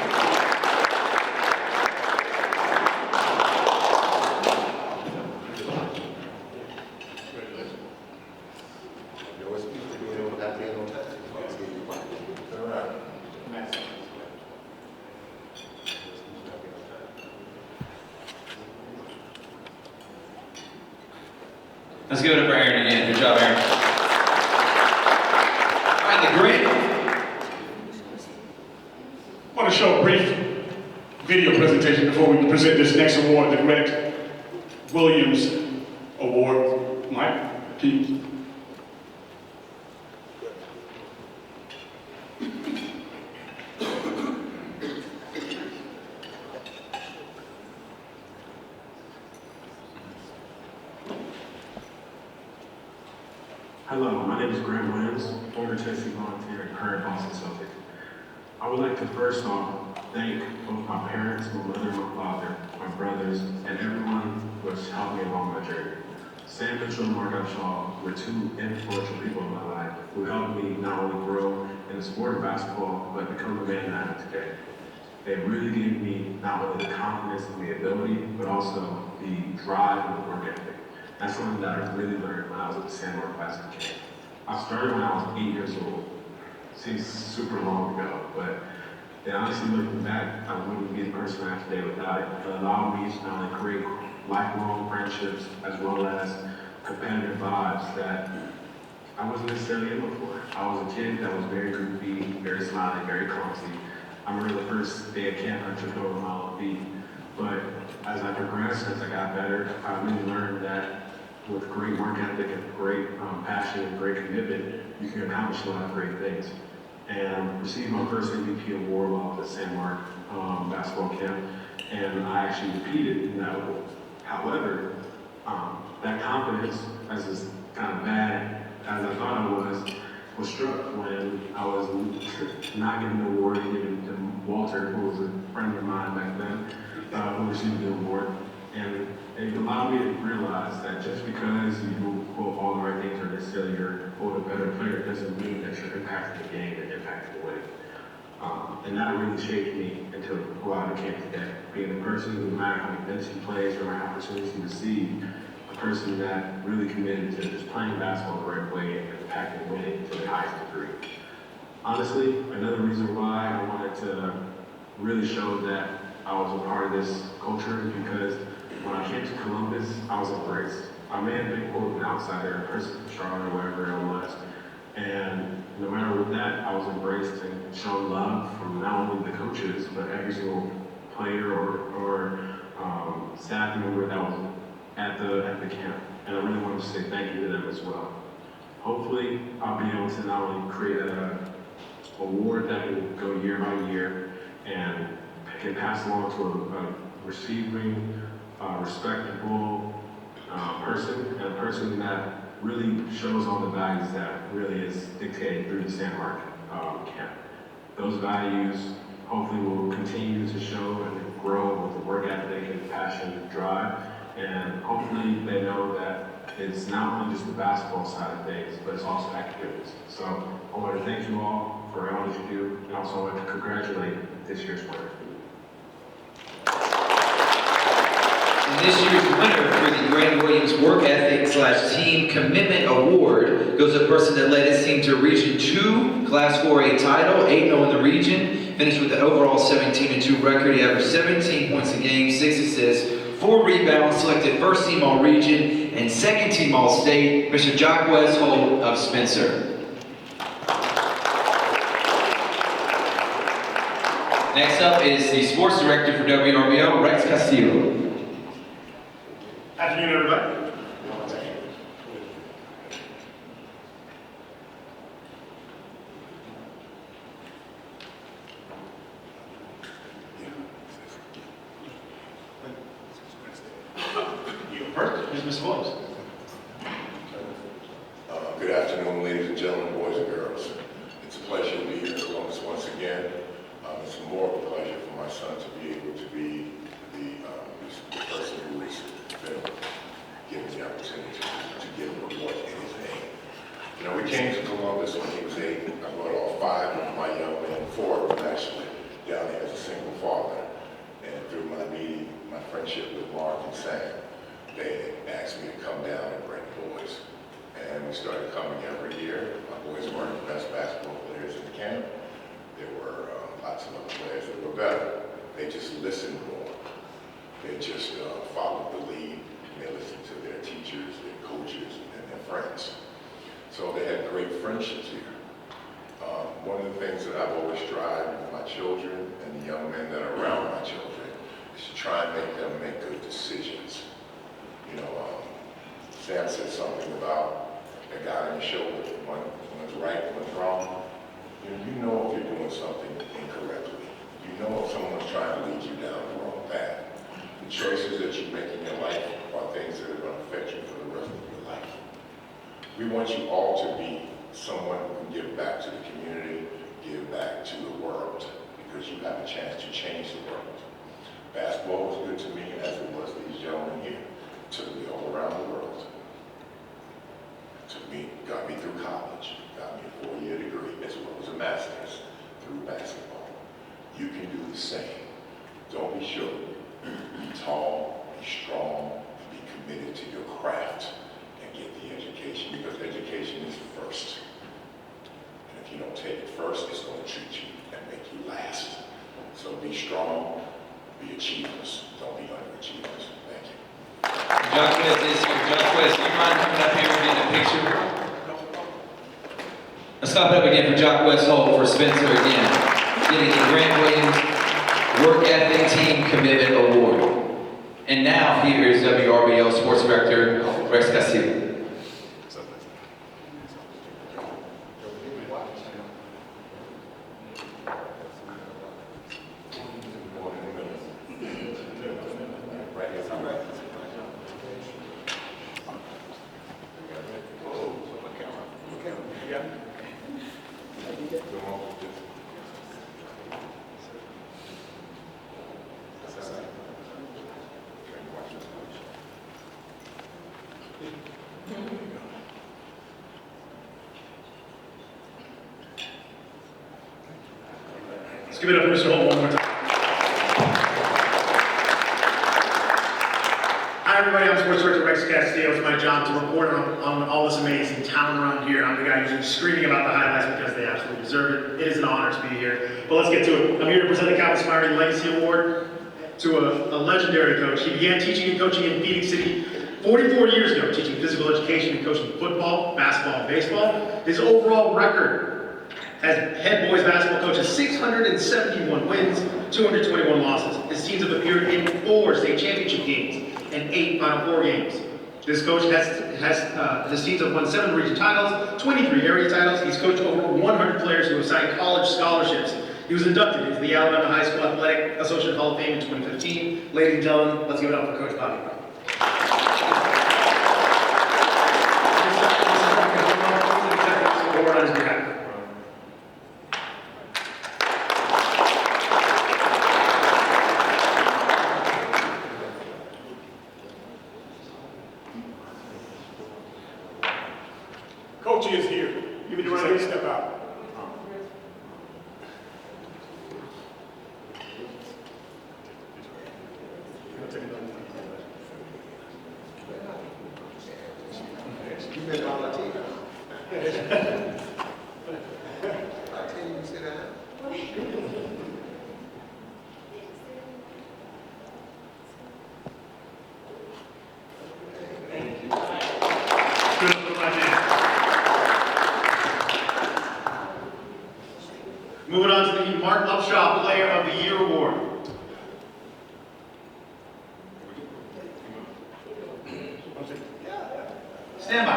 [SPEAKER 6] Let's give it up for Aaron again. Good job, Aaron. All right, the grant.
[SPEAKER 1] I want to show a brief video presentation before we present this next award, the Grant Williams Award. Mike, please.
[SPEAKER 7] Hello, my name is Grant Williams, former Tennessee Volunteer and current Boston Celtic. I would like to first off thank both my parents, my mother and my father, my brothers, and everyone who has helped me along my journey. Sam Mitchell and Mark Shaw were 2 influential people in my life who helped me not only grow in the sport of basketball, but become the man that I am today. They really gave me not only the confidence and the ability, but also the drive and the work ethic. That's something that I really learned when I was at the SaMarc Classic Camp. I started when I was 8 years old. Seems super long ago, but honestly looking back, I wouldn't be the person I am today without it. It allowed me to not only create lifelong friendships as well as competitive vibes that I wasn't necessarily in before. I was a kid that was very goofy, very smiley, very clumsy. I remember the first day of camp, I tripped over my own feet. But as I progressed, as I got better, I really learned that with great work ethic and great passion and great commitment, you can accomplish a lot of great things. And received my first MVP award while I was at SaMarc basketball camp, and I actually repeated in that award. However, that confidence, as kind of bad as I thought I was struck when I was not getting the award and given to Walter, who was a friend of mine back then, who received the award. And it allowed me to realize that just because you do quote all the right things or necessarily you're quote a better player doesn't mean that you're impacting the game and impacting the winning. And that really shaped me into who I became today. Being the person who, no matter how many minutes he plays or how many opportunities he received, a person that really committed to just playing basketball the right way and impacting winning highest degree. Honestly, another reason why I wanted to really show that I was a part of this culture is because when I came to Columbus, I was embraced. I may have been quote an outsider, a person from Charlotte or wherever it was, and no matter what that, I was embraced and shown love from not only the coaches, but every single player or staff member that was at the camp. And I really wanted to say thank you to them as well. Hopefully, I'll be able to not only create an award that will go year by year and can pass along to a receiving, respectable person, and a person that really shows all the values that really is dictated through the SaMarc camp. Those values hopefully will continue to show and grow with the work ethic and passion and drive, and hopefully they know that it's not only just the basketball side of things, but it's also academics. So I want to thank you all for all that you do, and also I want to congratulate this year's winner.
[SPEAKER 6] And this year's winner for the Grant Williams Work Ethic / Team Commitment Award goes to a person that led his team to Region 2, Class 4A title, 8-0 in the region, finished with an overall 17-2 record. He averaged 17 points a game, 6 assists, 4 rebounds, selected first team All-Region and second team All-State, Mr. Jacques Holt of Spencer. Next up is the sports director for WRBO, Rex Castillo.
[SPEAKER 1] Afternoon, everybody. Mr. Williams.
[SPEAKER 8] Good afternoon, ladies and gentlemen, boys and girls. It's a pleasure to be here in Columbus once again. It's more of a pleasure for my son to be able to be the person who has been given the opportunity to give him a award in his name. You know, we came to Columbus when he was 8. I brought all 5 of my young men, 4 of them actually, down there as a single father. And through my meeting, my friendship with Mark and Sam, they asked me to come down and bring boys. And we started coming every year. My boys weren't the best basketball players in the camp. There were lots of other players that were better. They just listened more. They just followed the lead. They listened to their teachers, their coaches, and their friends. So they had great friendships here. One of the things that I've always strived with my children and the young men that are around my children is to try and make them make good decisions. You know, Sam said something about a guy on your shoulder. One's right, one's wrong. You know if you're doing something incorrectly. You know if someone's trying to lead you down the wrong path. The choices that you make in your life are things that are going to affect you for the rest of your life. We want you all to be someone who can give back to the community, give back to the world, because you have a chance to change the world. Basketball was good to me as it was these gentlemen here. Took me all around the world. Got me through college, got me a 4-year degree as well as a master's through basketball. You can do the same. Don't be short. Be tall, be strong, and be committed to your craft and get the education, because education is first. And if you don't take it first, it's going to treat you and make you last. So be strong, be achievers. Don't be underachievers. Thank you.
[SPEAKER 6] Jacques is here. Jacques, do you mind coming up here and getting a picture? Let's clap it up again for Jacques Holt for Spencer again, getting the Grant Williams Work Ethic Team Commitment Award. And now here is WRBO Sports Director Rex Castillo.
[SPEAKER 1] Let's give it up for Mr. Holt one more time. Hi everybody, I'm Sports Director Rex Castillo. It's my
[SPEAKER 9] job to report on all this amazing talent around here. I'm the guy usually screaming about the highlights because they absolutely deserve it. It is an honor to be here. But let's get to it. I'm here to present the Calvin Smiley Legacy Award to a legendary coach. He began teaching and coaching in Phoenix City 44 years ago, teaching physical education and coaching football, basketball, and baseball. His overall record as head boys basketball coach is 671 wins, 221 losses. His teams have appeared in 4 state championship games and 8 Final Four games. This coach his teams have won 7 region titles, 23 area titles. He's coached over 100 players who have signed college scholarships. He was inducted into the Alabama High School Athletic Association Hall of Fame in 2015. Ladies and gentlemen, let's give it up for Coach Bobby. On his behalf.
[SPEAKER 1] Coach is here. You can ready to step out.
[SPEAKER 5] You been volunteer. I tell you to sit down.
[SPEAKER 9] Moving on to the Mark Upshaw Player of the Year Award. Stand by.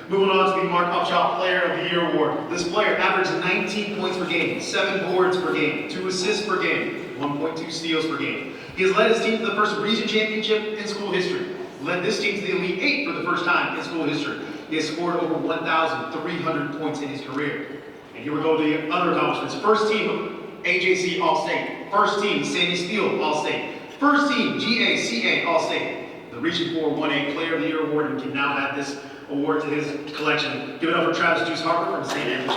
[SPEAKER 9] Moving on to the Mark Upshaw Player of the Year Award. This player averaged 19 points per game, 7 boards per game, 2 assists per game, 1.2 steals per game. He has led his team to the first region championship in school history. Led this team to the Elite 8 for the first time in school history. He has scored over 1,300 points in his career. And here we go to the other accomplishments. First team AJC All-State. First team Sandy Steele All-State. First team GACA All-State. The Region 4 1A Player of the Year Award, and can now add this award to his collection. Give it up for Travis Juice Harper from St. Andrews.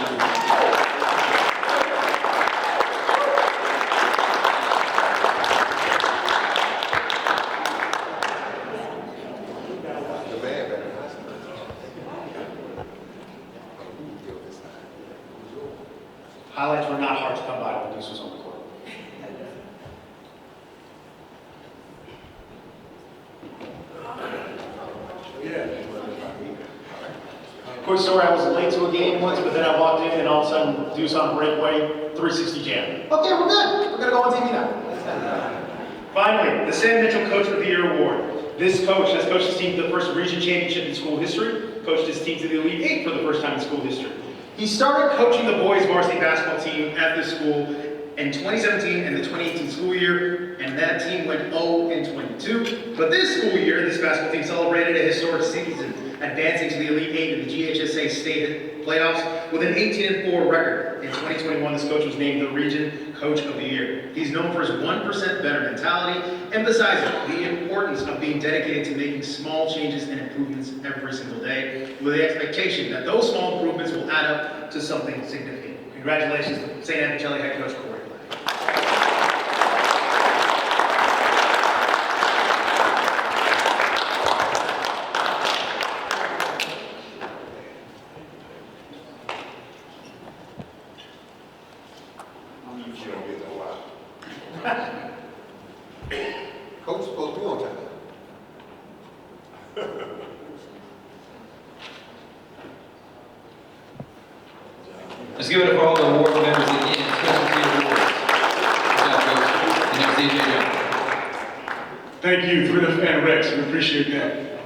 [SPEAKER 9] Highlights were not hard to come by when this was on the court. Quick story, I was late to a game once, but then I walked in and all of a sudden, Deuce on breakaway, 360 jam. Okay, we're good. We're gonna go on TV now. Finally, the Sam Mitchell Coach of the Year Award. This coach has coached his team to the first region championship in school history, coached his team to the Elite 8 for the first time in school history. He started coaching the boys varsity basketball team at this school in 2017 and the 2018 school year, and that team went 0-22. But this school year, this basketball team celebrated a historic season, advancing to the Elite 8 in the GHSA state playoffs with an 18-4 record. In 2021, this coach was named the Region Coach of the Year. He's known for his 1% better mentality, emphasizing the importance of being dedicated to making small changes and improvements every single day, with the expectation that those small improvements will add up to something significant. Congratulations to St. Anthony head coach Corey.
[SPEAKER 5] Coach is supposed to be on time.
[SPEAKER 6] Let's give it up for all the award members again, especially the awards. Good job, Coach. And now, DJ.
[SPEAKER 1] Thank you, Twitter and Rex. We appreciate that.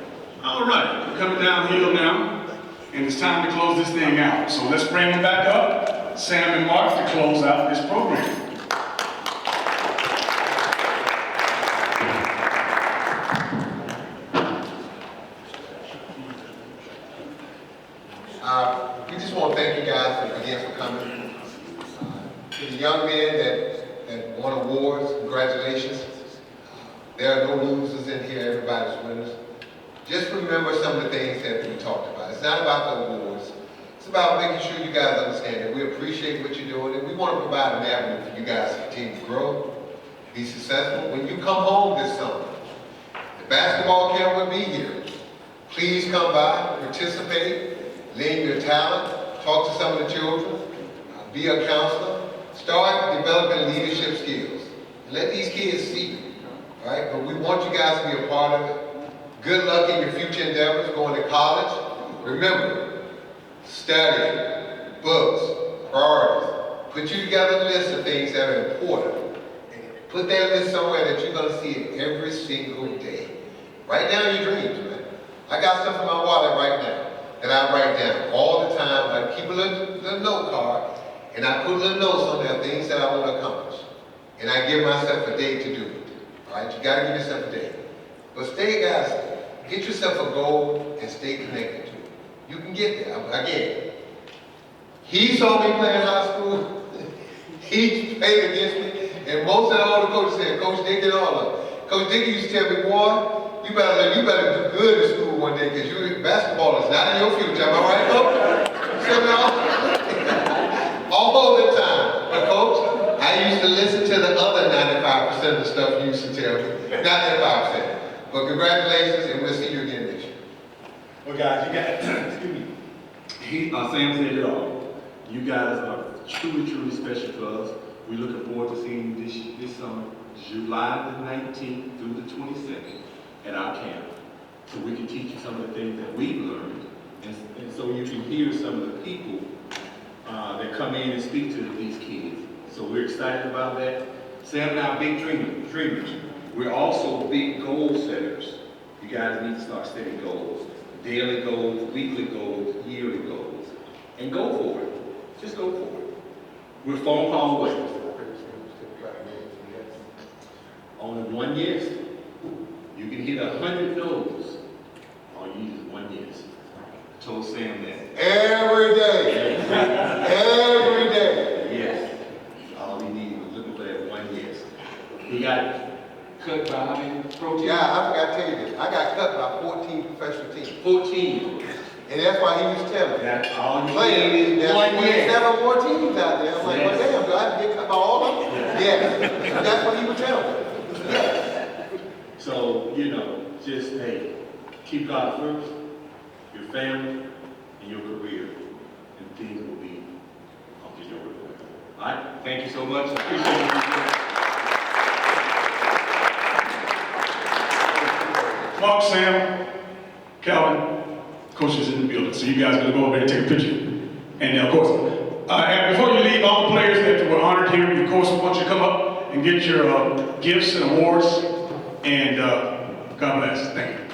[SPEAKER 1] All right, we're coming downhill now, and it's time to close this thing out. So let's bring them back up, Sam and Mark, to close out this program.
[SPEAKER 5] We just want to thank you guys again for coming. To the young men that won awards, congratulations. There are no losers in here, everybody's winners. Just remember some of the things that we talked about. It's not about the awards. It's about making sure you guys understand that we appreciate what you're doing, and we want to provide an avenue for you guys to continue to grow be successful. When you come home this summer, the basketball camp will be here. Please come by, participate, lend your talent, talk to some of the children, be a counselor, start developing leadership skills. Let these kids see you, all right? But we want you guys to be a part of it. Good luck in your future endeavors, going to college. Remember, study, books, priorities. Put you together a list of things that are important. And put that list somewhere that you're going to see it every single day. Write down your dreams, man. I got stuff in my wallet right now that I write down all the time. I keep a little note card, and I put little notes on there, things that I want to accomplish. And I give myself a day to do it. All right, you got to give yourself a day. But stay, guys, get yourself a goal and stay connected to it. You can get there. Again, he saw me playing high school. He played against me, and most of all the coaches said, Coach Dick and all of them. Coach Dick used to tell me, boy, you better do good in school one day, because basketball is not in your future. Am I right, Coach? Tell me all the time. But Coach, I used to listen to the other 95% of the stuff you used to tell me, not that 5%. But congratulations, and we'll see you again this year.
[SPEAKER 10] Well, guys, you got, excuse me. Sam said it all. You guys are truly, truly special to us. We're looking forward to seeing you this summer, July the 19th through the 22nd at our camp. So we can teach you some of the things that we've learned, and so you can hear some of the people that come in and speak to these kids. So we're excited about that. Sam and I are big dreamers. We're also big goal setters. You guys need to start setting goals. Daily goals, weekly goals, yearly goals. And go for it. Just go for it. We're phone call away. Only one yes. You can hit 100 no's. All you need is one yes. I told Sam that.
[SPEAKER 5] Every day. Every day.
[SPEAKER 10] Yes. All we need was looking for that one yes. He got cut by how many pro teams?
[SPEAKER 5] Yeah, I forgot to tell you this. I got cut by 14 professional teams.
[SPEAKER 10] 14.
[SPEAKER 5] And that's why he was telling me.
[SPEAKER 10] That's all you
[SPEAKER 5] Playing,
[SPEAKER 10] need is
[SPEAKER 5] there's
[SPEAKER 10] one yes.
[SPEAKER 5] 27 more teams out there. I'm like, well,
[SPEAKER 10] Yes.
[SPEAKER 5] damn, do I have to get cut by all of them? Yes. That's what he was telling me. Yes.
[SPEAKER 10] So, just, hey, keep God first, your family, and your career, and things will be under your way. All right? Thank you so much. I appreciate you.
[SPEAKER 1] Mark, Sam, Calvin, coaches in the building. So you guys are going to go over there and take a picture. And of course, and before you leave, all the players that were honored here, of course, we want you to come up and get your gifts and awards. And God bless. Thank you.